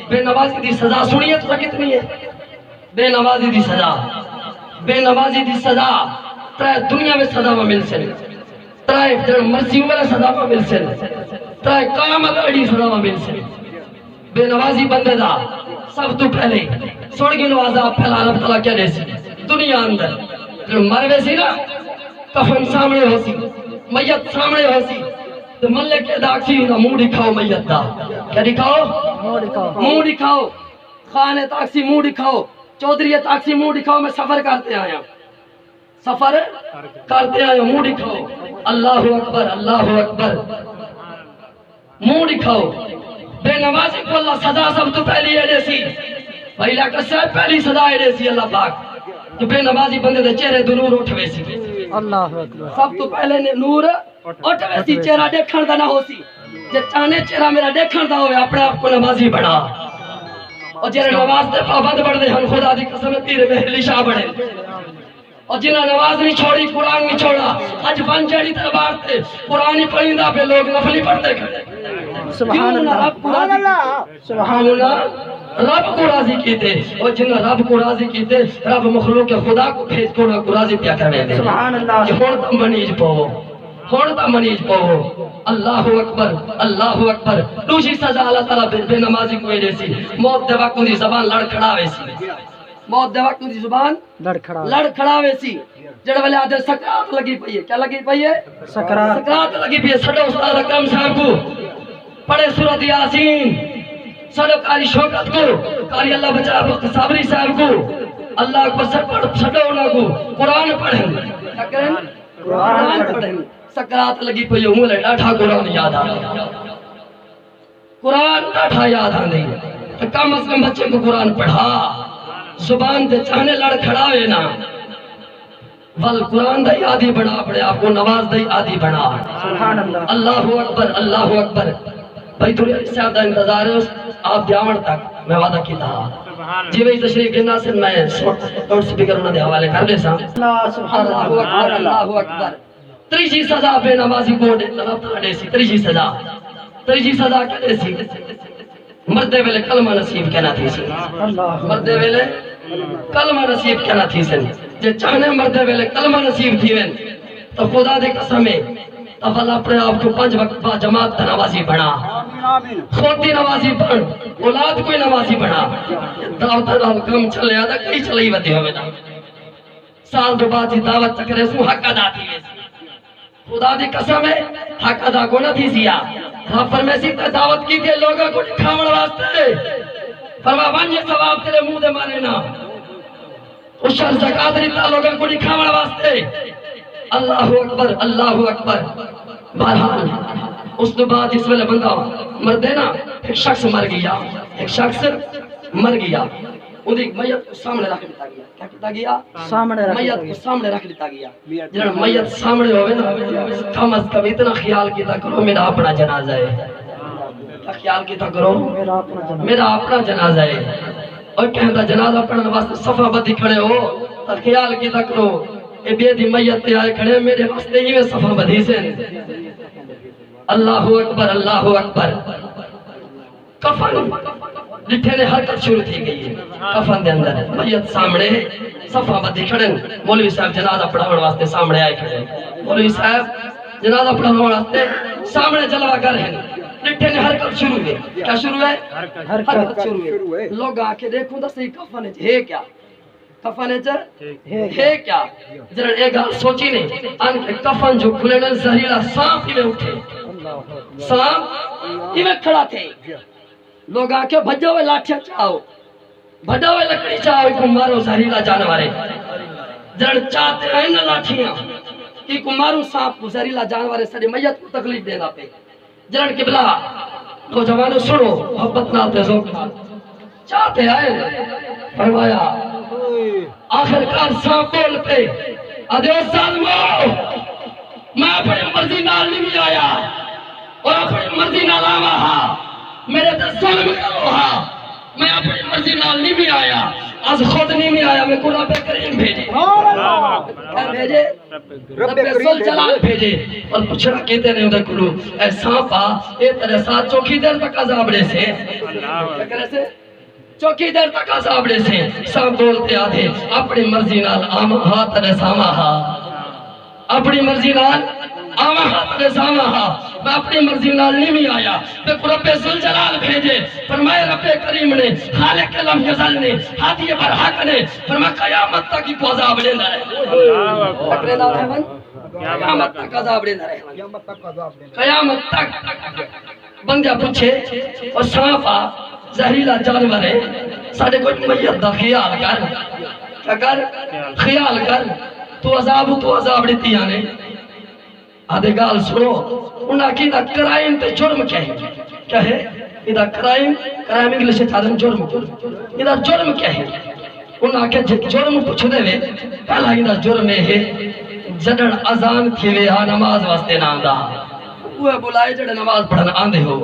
بے نمازی دی سزا سنیے تو کتنی ہے؟ بے نمازی دی سزا، بے نمازی دی سزا ترائے دنیا میں سزا میں مل سے، ترائے جن مرضی میں سزا میں مل سے، ترائے قیامت اڑی سزا میں مل سے۔ بے نمازی بندے دا سب تو پہلے سوڑگی نوازا پھیلا اللہ تعالیٰ کیا دے سی دنیا اندر جن مروے سی نا کفن سامنے ہو سی، میت سامنے ہو سی، تو ملک کے داکسی نا منہ دکھاؤ میت دا، کیا دکھاؤ؟ منہ دکھاؤ، خان تاکسی منہ دکھاؤ، چودھری تاکسی منہ دکھاؤ، میں سفر کرتے آیا، سفر کرتے آیا، منہ دکھاؤ، اللہ اکبر اللہ اکبر، منہ دکھاؤ۔ بے نمازی کو اللہ سزا سب تو پہلی ایڈے سی، پہلا کسے پہلی سزا ایڈے سی اللہ پاک کہ بے نمازی بندے دے چہرے دو نور اٹھوے سی، اللہ اکبر، سب تو پہلے نور اٹھوے سی، چہرہ دیکھن دا نہ ہو سی، جے چاہنے چہرہ میرا دیکھن دا ہوئے اپنے آپ کو نمازی بڑھا، اور جنہیں نماز دے پابند بڑھ دے ہم خدا دی قسم پیر مہلی شاہ بڑھے، اور جنہیں نماز نہیں چھوڑی قرآن نہیں چھوڑا، آج بن جڑی دربار تے قرآن ہی پڑھیندہ پہ لوگ نفلی پڑھتے کھڑے، سبحان اللہ، سبحان اللہ، رب کو راضی کیتے، اور جنہیں رب کو راضی کیتے رب مخلوق خدا کو بھیج کو راضی پیا کرنے دے، سبحان اللہ، کہ ہون تا منیج پاو، ہون تا منیج پاو، اللہ اکبر اللہ اکبر۔ دوسری سزا اللہ تعالیٰ بے نمازی کو ایڈے سی، موت دے وقت دی زبان لڑ کھڑاوے سی، موت دے وقت دی زبان لڑ کھڑاوے سی، جڑے والے آدھے سکرات لگی پئی ہے، کیا لگی پئی ہے؟ سکرات لگی پئی ہے۔ سڈو استاد اکرم صاحب کو پڑھے سورۃ یاسین، سڈو قاری شوکت کو، قاری اللہ بچا صابری صاحب کو، اللہ کو سڈو انہاں کو قرآن پڑھیں، کیا کریں؟ قرآن پڑھیں۔ سکرات لگی پئی ہے، مولے ڈاٹھا قرآن یاد آ گئی، قرآن ڈاٹھا یاد آ گئی، تو کم از کم بچے کو قرآن پڑھا، زبان تے چاہنے لڑ کھڑاوے نا، ول قرآن دا عادی بنا، اپنے آپ کو نواز دا عادی بنا، سبحان اللہ، اللہ اکبر اللہ اکبر۔ بھائی تھوڑی صاحب دا انتظار ہے آپ جاون تک، میں وعدہ کی تھا جی بھائی تشریف گنا سے میں لاؤڈ سپیکر انہوں دے حوالے کر دے سا۔ سبحان اللہ اللہ، اکبر اللہ اکبر۔ تریجی سزا بے نمازی کو اللہ تعالیٰ دے سی، تریجی سزا کیا دے سی؟ مردے ویلے کلمہ نصیب کہنا تھی سی، مردے ویلے کلمہ نصیب کہنا تھی سن، جے چاہنے مردے ویلے کلمہ نصیب تھی وین تو خدا دے قسم ہے تب اللہ اپنے آپ کو 5 وقت با جماعت نوازی بنا، خود دی نوازی بن، اولاد کوئی نوازی بنا، دعوت نال کم چلے آدھا کئی چلائی ودی ہوئے نا، سال دو بعد ہی دعوت چکرے سو حق ادا تھی ویسی، خدا دی قسم ہے حق ادا کو نہ تھی سیا، رب فرمیسی تے دعوت کی تھی لوگوں کو دکھاون واسطے، فرما ونجے ثواب تیرے منہ دے مانے نا، اشار زکاة دیتا لوگوں کو دکھاون واسطے، اللہ اکبر اللہ اکبر۔ بہرحال اس کے بعد اس ویلے بندہ مردے نا، ایک شخص مر گیا، ایک شخص مر گیا، وہ دیکھ میت کو سامنے رکھ دیتا گیا، کیا کیتا گیا؟ میت کو سامنے رکھ دیتا گیا، جنہاں میت سامنے ہوئے نا، کم از کم اتنا خیال کیتا کرو میرا اپنا جنازہ ہے، کیا خیال کیتا کرو میرا اپنا جنازہ ہے، اور کہتا جنازہ پڑھنے واسطے صفحہ بدی کھڑے ہو تو خیال کیتا کرو اے بے دی میت تے آئے کھڑے میرے واسطے ہی میں صفحہ بدی سے۔ اللہ اکبر اللہ اکبر۔ کفن جتھے نے حرکت شروع تھی گئی ہے، کفن دے اندر میت سامنے صفحہ بدی کھڑے، مولوی صاحب جنازہ پڑھاون واسطے سامنے آئے کھڑے، مولوی صاحب جنازہ پڑھاون واسطے سامنے جلوہ گر ہیں، جتھے نے حرکت شروع ہے، کیا شروع ہے؟ حرکت شروع ہے، لوگ آ کے دیکھوں تو صحیح کفن ہے کیا؟ کفن ہے کیا؟ ذرا ایک گال سوچی نہیں، ان کے کفن جو کھلے نے زہریلا سانپ ہی میں اٹھے، سانپ ہی میں کھڑا تھے، لوگ آ کے بھجا ہوئے لاٹھیاں چاہو، بھجا ہوئے لکڑی چاہو، کو مارو زہریلا جانورے، ذرا چاہتے ہیں نا لاٹھیاں کہ کو مارو سانپ کو زہریلا جانورے سڑے میت کو تکلیف دینا پہ، ذرا قبلہ تو جوانو سنو محبت نال تے ذوق نال چاہتے آئے، فرمایا آخر کار سانپ بول پہ ادھے ظالمو میں اپنی مرضی نال نہیں آیا اور اپنی مرضی نال آوا ہاں، میرے تے ظلم کرو ہاں، میں اپنی مرضی نال نہیں آیا از خود نہیں میں آیا میں کو رب کریم بھیجے کیا بھیجے رب ذوالجلال بھیجے اور پوچھنا کہتے نہیں ادھر کلو اے سانپا اے تیرے ساتھ چوکی دیر تک عذابڑے سے کیا کرے سے چوکی دیر تک عذابڑے سے سانپ بولتے آدھے اپنی مرضی نال آما ہا تیرے ساما ہا اپنی مرضی نال آما ہا تیرے ساما ہا میں اپنی مرضی نال نہیں بھی آیا میں رب ذوالجلال بھیجے فرمائے رب کریم نے خالق لم یزل نے ہادی برحق نے فرمایا قیامت تک ہی کو عذاب لینا رہے قیامت تک عذاب لینا رہے قیامت تک بندہ پوچھے اور سانپا زہریلا جانور ہے ساڑھے کوئی میت دا خیال کر کیا کر خیال کر تو عذاب دیتی آنے آدھے گال سنو انہاں کی دا کرائم تے جرم کیا ہے ادھا کرائم انگلش چاہدن جرم ادھا جرم کیا ہے انہاں کے جرم پوچھ دے وے پہلا ادھا جرم ہے جڑن اذان تھی وے ہاں نماز واسطے نام دا وہ بلائے جڑے نماز پڑھنا آندے ہو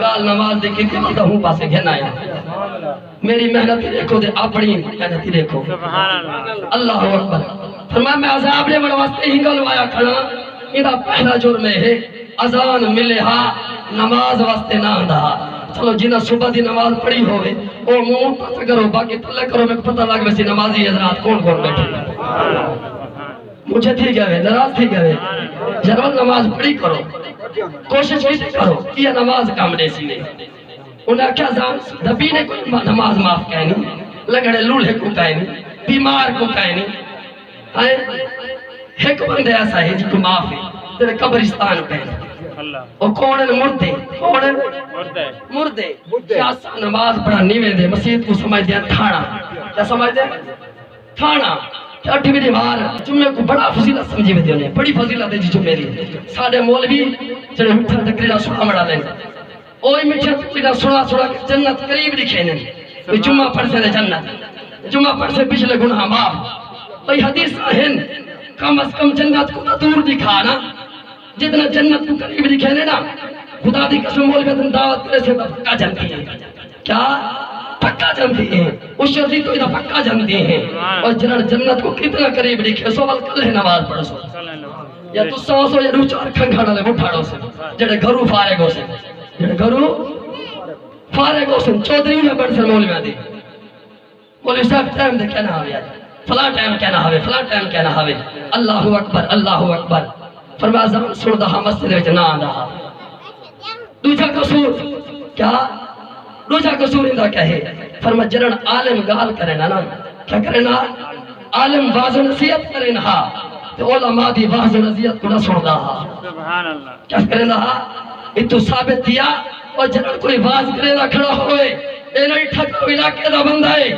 گال نماز دیکھی تھی ملتا ہوں پاسے گھنا ہے میری محنت دیکھو دے اپنی محنت دیکھو اللہ اکبر فرمایا میں عذاب نے بڑا واسطے ہی گلوایا کھڑا ادھا پہلا جرم ہے اذان ملے ہاں نماز واسطے نہ آندہ چلو جنہ صبح دی نماز پڑھی ہوئے او منہ پتہ کرو باقی تلے کرو میں پتہ لگ ویسی نمازی حضرات کون بیٹھے مجھے تھی گئے ناراض تھی گئے جنرل نماز پڑھی کرو کوشش بھی کرو یہ نماز کامنے سی نے انہیں کیا زان دبی نے کوئی نماز معاف کہنی لگڑے لولھے کو کہنی بیمار کو کہنی ایک بندے ایسا ہے جی کو معاف ہے تیرے قبرستان پہ اور کونن مردے کیا نماز پڑھانی میں دے مسجد کو سمجھ دیا تھانا کیا سمجھ دے تھانا اٹھویں دیوار جمعے کو بڑا فضیلت سمجھی ہوئی انہیں بڑی فضیلت ہے جی جمعے دی سارے مولوی جڑے مٹھا تقریرہ سنا مڑا لیں اوہی مٹھا تقریرہ سنا کہ جنت قریب لکھے نہیں جمعہ پڑھ سے جنت جمعہ پڑھ سے پچھلے گناہ معاف بھئی حدیث آہن کم از کم جنت کو دور دکھانا جتنا جنت کو قریب دکھے نا خدا دی قسم مولوی دعوت کرے سے پکا جانتی ہے کیا پکا جانتی ہیں اس شرطی تو ادھا پکا جانتی ہیں اور جنت کو کتنا قریب لکھے سو کل ہے نماز پڑھ سو یا تو سو یا دو چار کھنگھانا لے مٹھاڑوں سے جڑے گھرو فارغ ہو سے جڑے گھرو فارغ ہو سے چودری میں بڑھ سے مولوی آدھی مولوی صاحب ٹائم دے کہنا ہوئے آدھی فلاں ٹائم کہنا ہوئے فلاں ٹائم کہنا ہوئے اللہ اکبر فرمایا زمان سڑ دہا مسجد وچ نہ آندہ دوجہ قصور کیا دوجہ قصور اندہ کیا ہے فرمایا جنن عالم گال کرنا نا کیا کرنا عالم واضح نصیحت کرنا تو علماء دی واضح نصیحت کو نہ سڑ دہا کیا کرنا اتو ثابت دیا اور جنن کوئی واضح کرنا کھڑا ہوئے اے نہیں ٹھکر علاقے دا بندہ ہے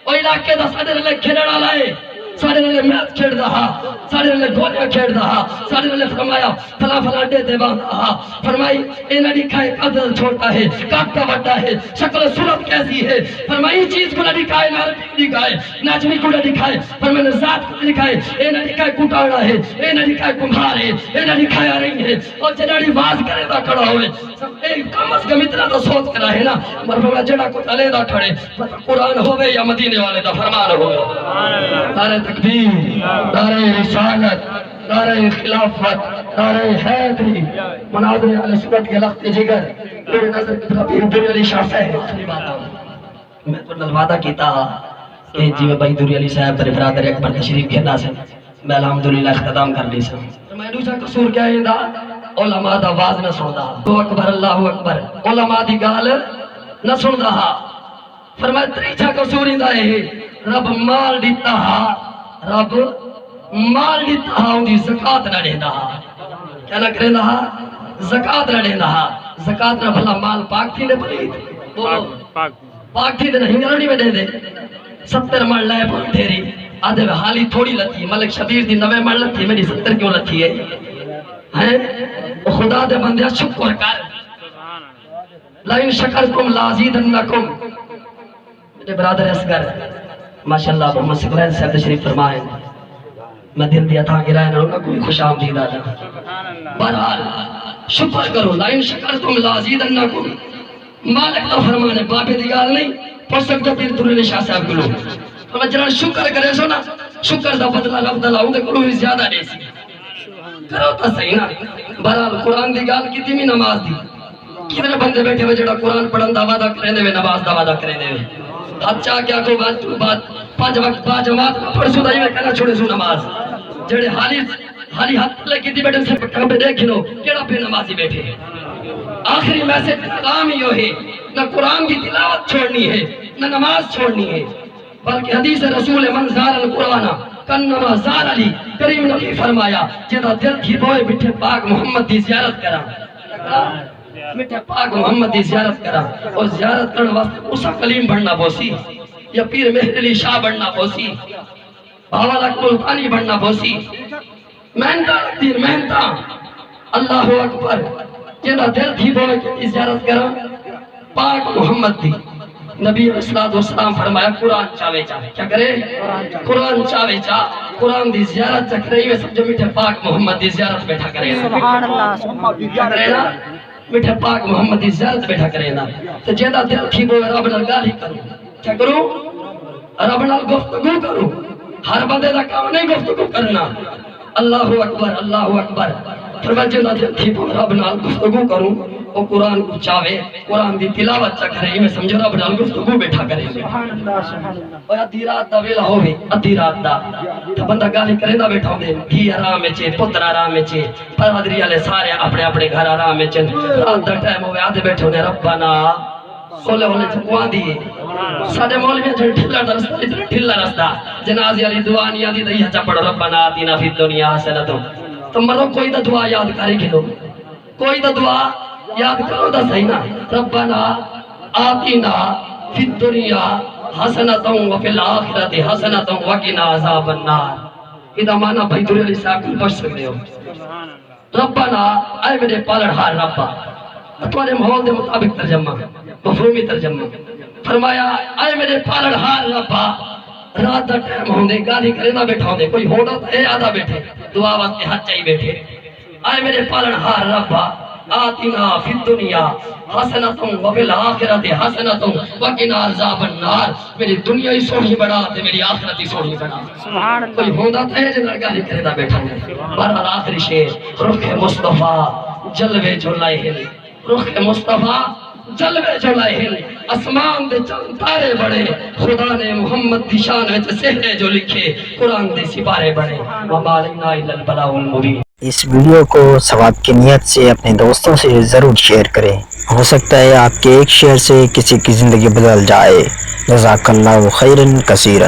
اور علاقے دا سادر لے کھڑا لائے سارے نے میت کھیڑ دہا سارے نے گولیاں کھیڑ دہا سارے نے فرمایا فلا دے دے باندھا فرمائی انہیں دکھائے قدر چھوٹا ہے کاٹا بڑا ہے شکل صورت کیسی ہے فرمائی چیز کو نہ دکھائے نہ رفیق دکھائے ناچنی کو نہ دکھائے فرمائی ذات کو دکھائے انہیں دکھائے کٹاڑا ہے انہیں دکھائے کمھار ہے انہیں دکھائے رنگ ہے اور جنہی باز کرے دا کھڑا ہوئے کم از کم اتنا تو سوچ کرا ہے نا مرفرمہ جڑا کو تلے دا کھڑے قرآن ہوئے یا مدینے والے دا فرمان ہوئے نعرہ تکبیر نعرہ رسالت نعرہ خلافت نعرہ حیدری مناظر علی سنت کے لخت جگر میرے نظر کی طرف دوری علی شاہ صاحب میں تو نلوادہ کیتا کہ جی میں بھائی دوری علی صاحب پر برادر اکبر تشریف گھرنا سے میں الحمدللہ اختتام کر لی سے میں دوسرا قصور کیا ہے دا علماء دا واز نہ سن دا اللہ اکبر علماء دی گال نہ سن دا فرمایا تریچا قصور دا ہے رب مال دیتا رب مال دیتا ان دی زکاة نہ دیتا کیا نہ کرے دا زکاة نہ دیتا زکاة نہ بھلا مال پاک تھی نے بلی بولو پاک تھی نے نہیں رڑی میں دے دے 70 مال لائے پڑھ تیری آدھے میں حالی تھوڑی لتی ملک شبیر دی 90 مال لتی میری 70 کیوں لتی ہے خدا دے بندیا شکر کر لائن شکرکم لازیدنکم میرے برادر اسگر ماشاءاللہ محمد سکرین صاحب تشریف فرمائیں میں دل دیا تھا گرائے نہ ہوگا کوئی خوش آمدید آجا بہرحال شکر کرو لائن شکرتم لازیدنکم مالک تو فرمانے باپے دی گال نہیں پڑھ سکتے پیر دور علی شاہ صاحب کو ہم جنہاں شکر کرے سو نا شکر دا بدلہ رب دا لاؤں دے کو بھی زیادہ دے سی کرو تا صحیح نا بہرحال قرآن دی گال کی تھی نماز دی کتنے بندے بیٹھے ہوئے جڑا قرآن پڑھن دا وعدہ کریں دے نماز دا وعدہ کریں دے حد چاہ کیا کو بات پانچ وقت با جماعت پڑھ سو دائی میں کہنا چھوڑے سو نماز جڑے حالی حد لے کی تھی بیٹھے سے پکا پہ دیکھنو کیڑا پہ نمازی بیٹھے آخری میسج پیغام ہی ہے نہ قرآن کی تلاوت چھوڑنی ہے نہ نماز چھوڑنی ہے بلکہ حدیث رسول من زار القرآن کنما زار علی کریم نبی فرمایا جیدہ دل کی بوئے مٹھے پاک محمد دی زیارت کرا مٹھے پاک محمد دی زیارت کرا اور زیارت کرنے واسطے اسا کلیم بڑھنا بوسی یا پیر مہر علی شاہ بڑھنا بوسی بھاوالا ملتانی بڑھنا بوسی محنتا دیر محنتا اللہ اکبر جیدہ دل کی بوئے کی زیارت کرا پاک محمد دی نبی علیہ السلام فرمایا قرآن چاوے چاہے کیا کرے قرآن چاوے چاہ قرآن دی زیارت چکرہی میں سب جو میٹھے پاک محمد دی زیارت بیٹھا کرے سبحان اللہ کیا کرے نا میٹھے پاک محمد دی زیارت بیٹھا کرے نا تو جیدہ دل تھی وہ رب نال گالی کروں کیا کروں رب نال گفتگو کروں ہر بندے دا کام نہیں گفتگو کرنا اللہ اکبر اللہ اکبر فرمایا جیدہ دل تھی وہ رب نال گفتگو کروں وہ قرآن کو چاہے قرآن دی تلاوت چا کرے میں سمجھو رب نال گفتگو بیٹھا کرے سبحان اللہ اور ادھی رات دا ویلا ہوے ادھی رات دا تو بندہ گالی کرے دا بیٹھا ہوندے دھی آرام میں چے پتر آرام میں چے پروادری والے سارے اپنے اپنے گھر آرام میں چن رات دا ٹائم ہوے آدھے بیٹھے ہوندے ربنا سولے ہونے چکوان دیئے ساڑھے مولوی جن ٹھلا رستہ اتنا ٹھلا رستہ جنازی علی دعا نہیں آدھی دہی ہچا پڑھو ربنا آتینا فی الدنیا حسنتو تو مرو کوئی دا دعا یاد کرے گھنو کوئی دا دعا یاد کرو دا صحیح نا ربنا آتینا فی الدنیا حسنتوں وفی الآخرت حسنتوں وقنا عذاب النار یہ دا معنی بھائی دوری علیہ صاحب کو پڑھ سکتے ہو ربنا اے میرے پالڑہار ربا تمہارے ماحول دے مطابق ترجمہ مفہومی ترجمہ فرمایا اے میرے پالڑہار ربا رات دا ٹائم ہوندے گالی کرے نہ بیٹھا ہوندے کوئی ہوڑا اے آدھا بیٹھے دعا واسطے ہاتھ چاہی بیٹھے اے میرے پالڑہار ربا آتنا فی الدنیا حسنتوں وفی الآخرت حسنتوں وقنا عذاب النار میری دنیا ہی سونی بڑا تے میری آخرت ہی سونی بڑا سبحان اللہ کوئی ہوندہ تھا ہے جنہاں گالی کرے دا بیٹھا ہوں بہرحال آخری شیر رخ مصطفیٰ جلوے جو لائے ہیں رخ مصطفیٰ جلوے جو لائے ہیں اسمان دے چند تارے بڑے خدا نے محمد دی شان وچ سہرے جو لکھے قرآن دے سپارے بڑے وما علینا الا البلاغ المبین اس ویڈیو کو ثواب کی نیت سے اپنے دوستوں سے ضرور شیئر کریں ہو سکتا ہے آپ کے ایک شیئر سے کسی کی زندگی بدل جائے جزاک اللہ خیرا کثیرا